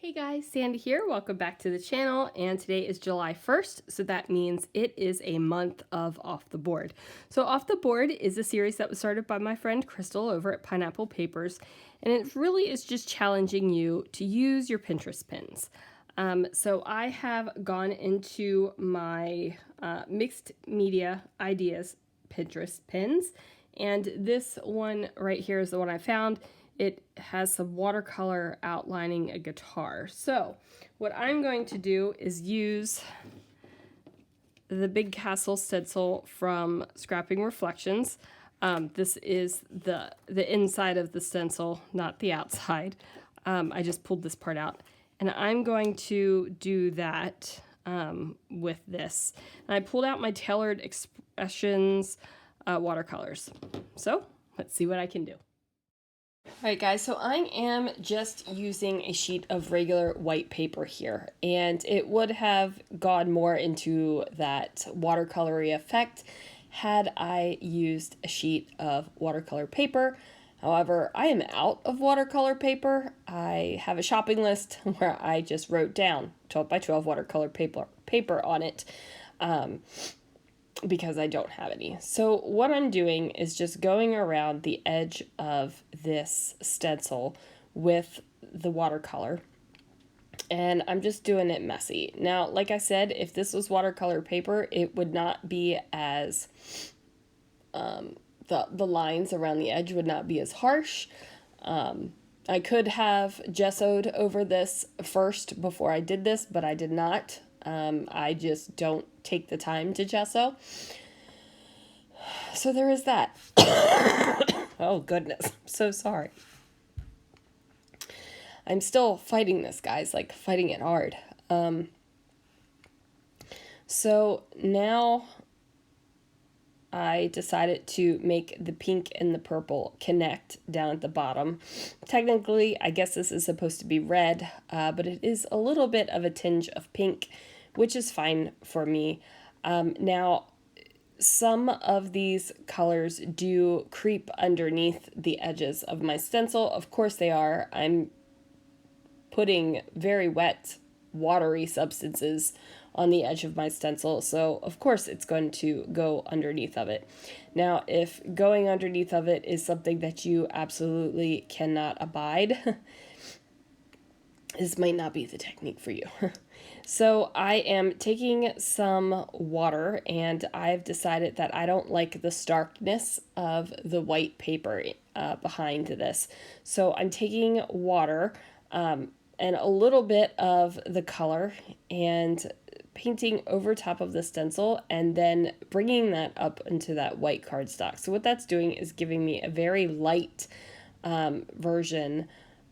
Hey guys, Sandy here. Welcome back to the channel, and today is July 1st, so that means it is a month of Off the Board. So Off the Board is a series that was started by my friend Crystal over at Pineapple Papers, and it really is just challenging you to use your Pinterest pins. So I have gone into my mixed media ideas Pinterest pins, and this one right here is the one I found. It has some watercolor outlining a guitar. So what I'm going to do is use the Big Castle stencil from Scrapping Reflections. This is the inside of the stencil, not the outside. I just pulled this part out. And I'm going to do that with this. And I pulled out my Tailored Expressions watercolors. So let's see what I can do. Alright guys, so I am just using a sheet of regular white paper here, and it would have gone more into that watercolory effect had I used a sheet of watercolor paper. However, I am out of watercolor paper. I have a shopping list where I just wrote down 12 by 12 watercolor paper on it. Because I don't have any. So what I'm doing is just going around the edge of this stencil with the watercolor, and I'm just doing it messy. Now, like I said, if this was watercolor paper, it would not be as, the lines around the edge would not be as harsh. I could have gessoed over this first before I did this, but I did not. I just don't take the time to gesso. So there is that. Oh goodness, I'm so sorry. I'm still fighting this, guys, like fighting it hard. So now I decided to make the pink and the purple connect down at the bottom. Technically, I guess this is supposed to be red, but it is a little bit of a tinge of pink, which is fine for me. Now, some of these colors do creep underneath the edges of my stencil. Of course they are. I'm putting very wet, watery substances on the edge of my stencil, so of course it's going to go underneath of it. Now, if going underneath of it is something that you absolutely cannot abide, this might not be the technique for you. So I am taking some water, and I've decided that I don't like the starkness of the white paper behind this. So I'm taking water and a little bit of the color and painting over top of the stencil and then bringing that up into that white cardstock. So what that's doing is giving me a very light version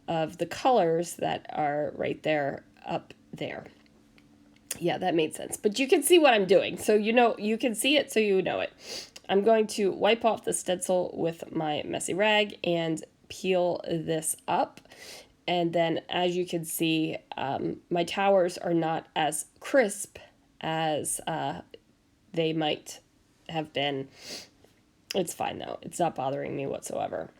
of the colors that are right there up there. Yeah, that made sense. But you can see what I'm doing. So you can see it, so you know it. I'm going to wipe off the stencil with my messy rag and peel this up. And then, as you can see, my towers are not as crisp as they might have been. It's fine, though. It's not bothering me whatsoever.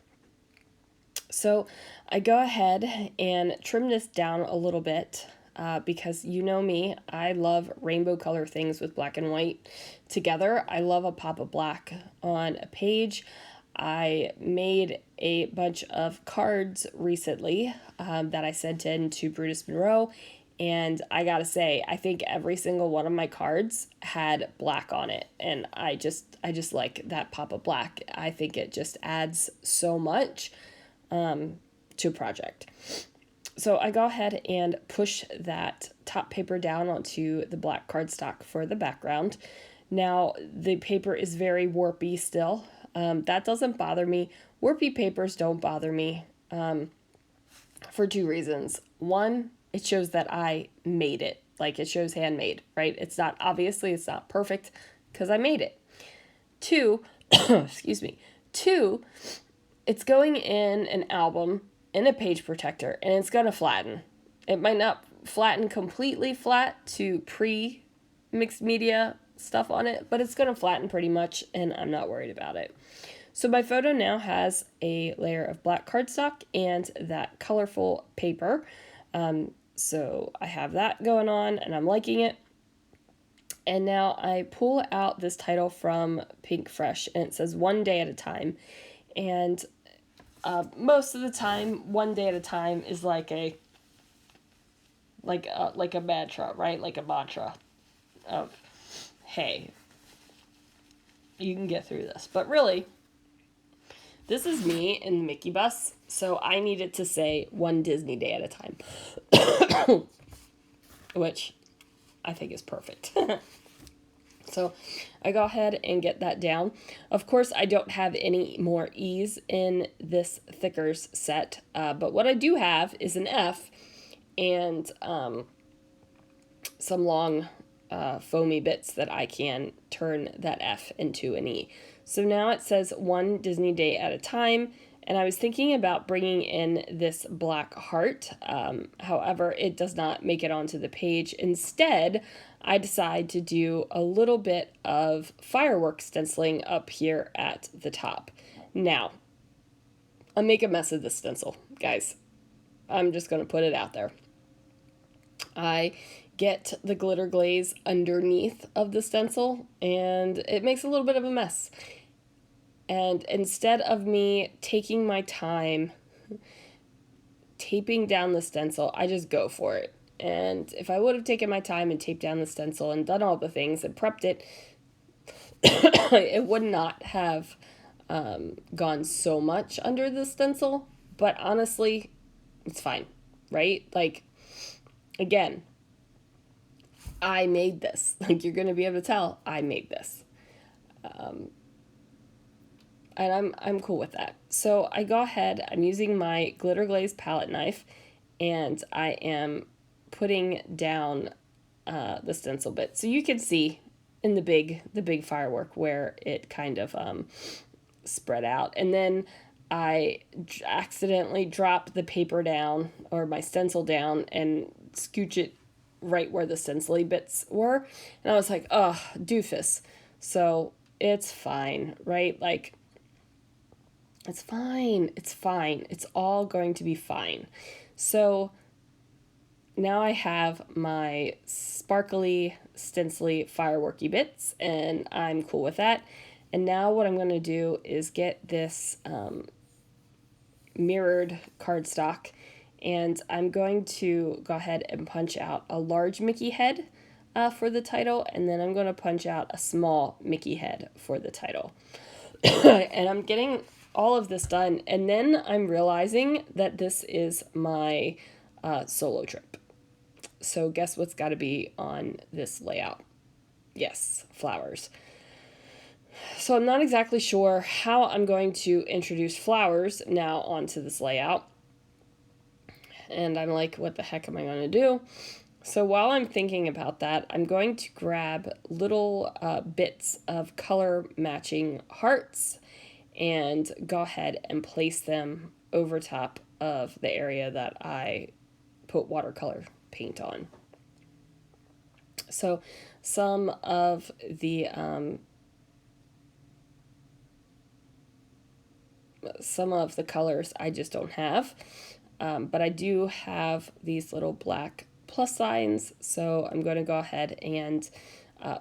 So I go ahead and trim this down a little bit because you know me, I love rainbow color things with black and white together. I love a pop of black on a page. I made a bunch of cards recently that I sent in to Brutus Monroe, and I gotta say, I think every single one of my cards had black on it, and I just like that pop of black. I think it just adds so much to a project. So I go ahead and push that top paper down onto the black cardstock for the background. Now, the paper is very warpy still. That doesn't bother me. Warpy papers don't bother me for two reasons. One, it shows that I made it. Like, it shows handmade, right? It's not perfect because I made it. Two, excuse me. Two, it's going in an album in a page protector, and it's going to flatten. It might not flatten completely flat to pre-mixed media stuff on it, but it's going to flatten pretty much, and I'm not worried about it. So my photo now has a layer of black cardstock and that colorful paper. So I have that going on and I'm liking it. And now I pull out this title from Pink Fresh and it says One Day at a Time. And most of the time, one day at a time is like a mantra, right? Like a mantra of, hey, you can get through this. But really, this is me in the Mickey bus, so I needed to say one Disney day at a time, which I think is perfect. So I go ahead and get that down. Of course, I don't have any more E's in this Thickers set, but what I do have is an F and some long foamy bits that I can turn that F into an E. So now it says one Disney day at a time, and I was thinking about bringing in this black heart. However, it does not make it onto the page. Instead, I decide to do a little bit of fireworks stenciling up here at the top. Now, I'll make a mess of this stencil, guys. I'm just going to put it out there. I get the glitter glaze underneath of the stencil and it makes a little bit of a mess. And instead of me taking my time taping down the stencil, I just go for it. And if I would have taken my time and taped down the stencil and done all the things and prepped it, it would not have gone so much under the stencil. But honestly, it's fine, right? Like, again, I made this. Like, you're going to be able to tell I made this. And I'm cool with that. So I go ahead, I'm using my Glitter Glaze palette knife, and I am putting down the stencil bit. So you can see in the big firework where it kind of spread out. And then I accidentally drop the paper down, or my stencil down, and scooch it right where the stencil bits were. And I was like, oh, doofus. So it's fine, right? Like, it's fine. It's fine. It's all going to be fine. So now I have my sparkly, stencily, fireworky bits, and I'm cool with that. And now what I'm going to do is get this mirrored cardstock, and I'm going to go ahead and punch out a large Mickey head for the title, and then I'm going to punch out a small Mickey head for the title. And I'm getting all of this done, and then I'm realizing that this is my solo trip. So guess what's got to be on this layout? Yes, flowers. So I'm not exactly sure how I'm going to introduce flowers now onto this layout. And I'm like, what the heck am I going to do? So while I'm thinking about that, I'm going to grab little bits of color matching hearts and go ahead and place them over top of the area that I put watercolor paint on. So some of the colors I just don't have, but I do have these little black plus signs, so I'm going to go ahead and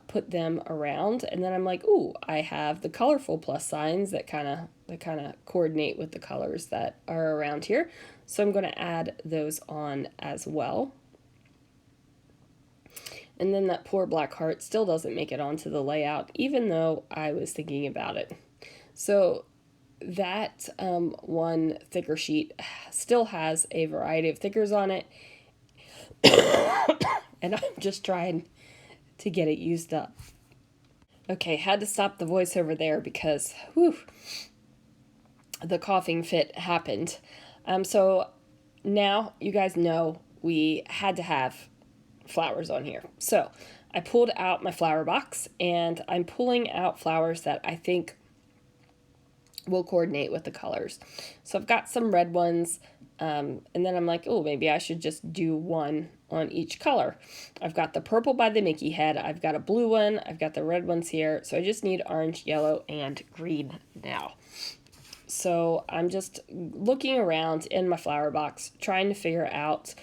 put them around, and then I'm like, ooh, I have the colorful plus signs that kind of coordinate with the colors that are around here, so I'm going to add those on as well. And then that poor black heart still doesn't make it onto the layout, even though I was thinking about it. So that one thicker sheet still has a variety of thickers on it, and I'm just trying to get it used up. Okay, had to stop the voiceover there because, whew, the coughing fit happened. So now you guys know we had to have flowers on here. So I pulled out my flower box, and I'm pulling out flowers that I think will coordinate with the colors. So I've got some red ones, and then I'm like, oh, maybe I should just do one on each color. I've got the purple by the Mickey head, I've got a blue one, I've got the red ones here, so I just need orange, yellow, and green now. So I'm just looking around in my flower box, trying to figure out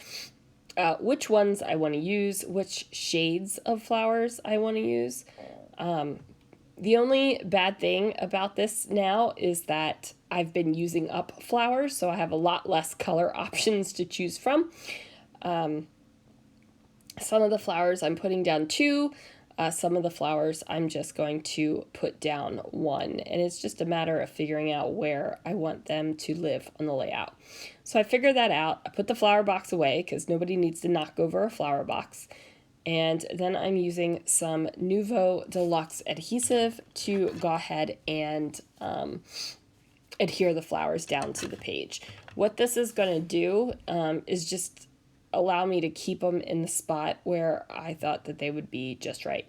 which ones I want to use, which shades of flowers I want to use. The only bad thing about this now is that I've been using up flowers, so I have a lot less color options to choose from. Some of the flowers I'm putting down 2. Some of the flowers I'm just going to put down 1. And it's just a matter of figuring out where I want them to live on the layout. So I figured that out. I put the flower box away because nobody needs to knock over a flower box. And then I'm using some Nuvo Deluxe adhesive to go ahead and adhere the flowers down to the page. What this is going to do is just allow me to keep them in the spot where I thought that they would be just right.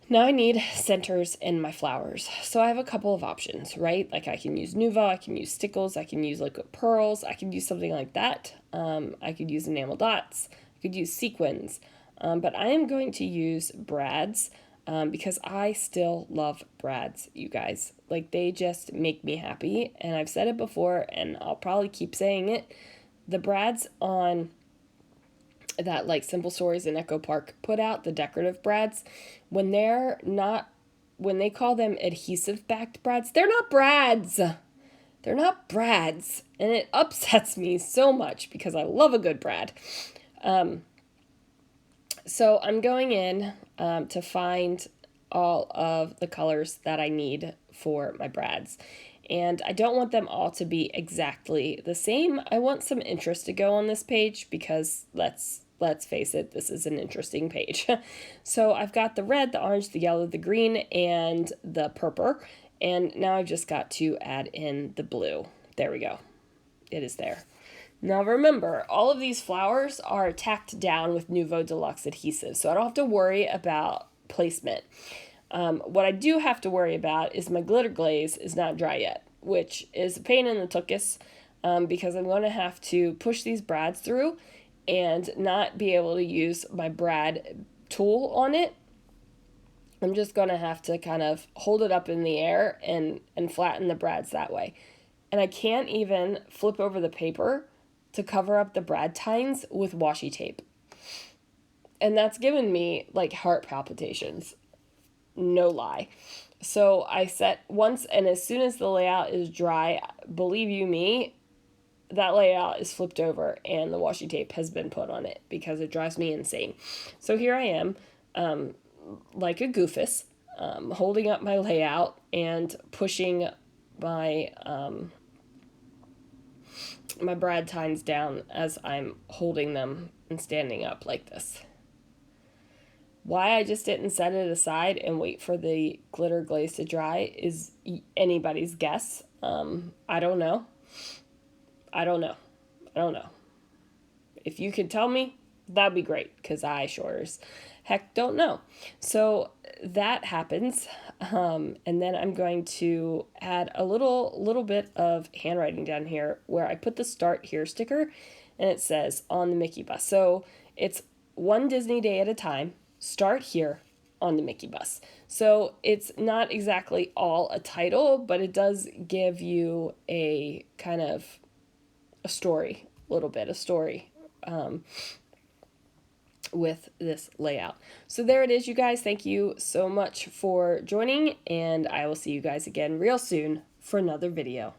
Now I need centers in my flowers. So I have a couple of options, right? Like I can use Nuvo, I can use stickles, I can use liquid pearls, I can use something like that. I could use enamel dots, I could use sequins, but I am going to use brads because I still love brads, you guys. Like they just make me happy, and I've said it before and I'll probably keep saying it. The brads on that like Simple Stories and Echo Park put out, the decorative brads, when they call them adhesive backed brads, they're not brads. They're not brads. And it upsets me so much because I love a good brad. So I'm going in to find all of the colors that I need for my brads. And I don't want them all to be exactly the same. I want some interest to go on this page because let's face it, this is an interesting page. So I've got the red, the orange, the yellow, the green, and the purple. And now I've just got to add in the blue. There we go. It is there. Now remember, all of these flowers are tacked down with Nuvo Deluxe adhesive, so I don't have to worry about placement. What I do have to worry about is my glitter glaze is not dry yet, which is a pain in the tuchus because I'm going to have to push these brads through and not be able to use my brad tool on it. I'm just going to have to kind of hold it up in the air and flatten the brads that way. And I can't even flip over the paper to cover up the brad tines with washi tape. And that's given me like heart palpitations. No lie. So I set once, and as soon as the layout is dry, believe you me, that layout is flipped over and the washi tape has been put on it because it drives me insane. So here I am, like a goofus, holding up my layout and pushing my my brad tines down as I'm holding them and standing up like this. Why I just didn't set it aside and wait for the glitter glaze to dry is anybody's guess. I don't know. I don't know. If you could tell me, that'd be great, because I sure as heck don't know. So that happens. And then I'm going to add a little bit of handwriting down here where I put the start here sticker and it says on the Mickey bus. So it's one Disney day at a time. Start here on the Mickey bus. So it's not exactly all a title, but it does give you a kind of a story, with this layout. So there it is, you guys. Thank you so much for joining, and I will see you guys again real soon for another video.